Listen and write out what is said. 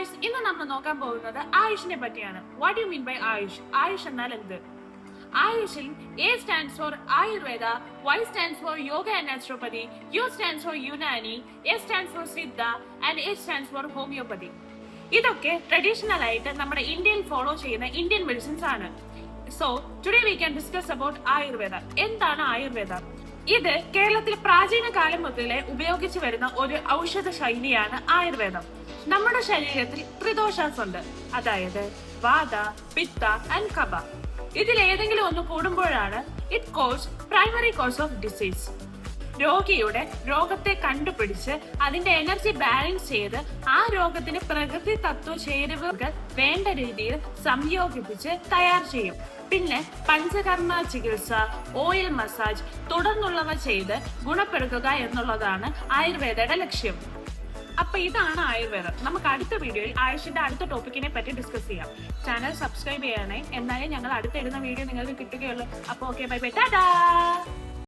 Guys, ഇന്ന് നമ്മൾ നോക്കാൻ പോകുന്നത് ആയുഷിനെ പറ്റിയാണ്. What you mean by AYUSH? AYUSH എന്നാൽ എന്ത്? ആയുഷിൽ A stands for Ayurveda, Y stands for Yoga and Naturopathy, U stands for Unani, S stands for Siddha and H stands for Homeopathy. ഇതൊക്കെ ട്രഡീഷണൽ ആയിട്ട് നമ്മുടെ ഇന്ത്യയിൽ ഫോളോ ചെയ്യുന്ന ഇന്ത്യൻ മെഡിസിൻസ് ആണ്. So today we can discuss about Ayurveda. എന്താണ് ആയുർവേദ? ഇത് കേരളത്തിൽ പ്രാചീന കാലം മുതലേ ഉപയോഗിച്ചു വരുന്ന ഒരു ഔഷധ ശൈലിയാണ് ആയുർവേദം. നമ്മുടെ ശരീരത്തിൽ ത്രിദോഷാസ് ഉണ്ട്, അതായത് വാത, പിത്ത ആൻഡ് കഫ. ഇതിൽ ഏതെങ്കിലും ഒന്ന് കൂടുമ്പോഴാണ് it cause primary cause of disease. രോഗിയുടെ രോഗത്തെ കണ്ടുപിടിച്ച് അതിന്റെ എനർജി ബാലൻസ് ചെയ്ത് ആ രോഗത്തിന് പ്രകൃതി തത്വ ചേരുവകൾ വേണ്ട രീതിയിൽ സംയോജിപ്പിച്ച് തയ്യാർ ചെയ്യും. പിന്നെ പഞ്ചകർമ്മ ചികിത്സ, ഓയിൽ മസാജ് തുടർന്നുള്ളവ ചെയ്ത് ഗുണപ്പെടുത്തുക എന്നുള്ളതാണ് ആയുർവേദയുടെ ലക്ഷ്യം. അപ്പൊ ഇതാണ് ആയുർവേദം. നമുക്ക് അടുത്ത വീഡിയോയിൽ ആയുഷിന്റെ അടുത്ത ടോപ്പിക്കിനെ പറ്റി ഡിസ്കസ് ചെയ്യാം. ചാനൽ സബ്സ്ക്രൈബ് ചെയ്യണേ, എന്നാലേ ഞങ്ങൾ അടുത്തിടുന്ന വീഡിയോ നിങ്ങൾക്ക് കിട്ടുകയുള്ളൂ. അപ്പൊ ഓക്കെ, ബൈ ബൈ, ടാറ്റാ.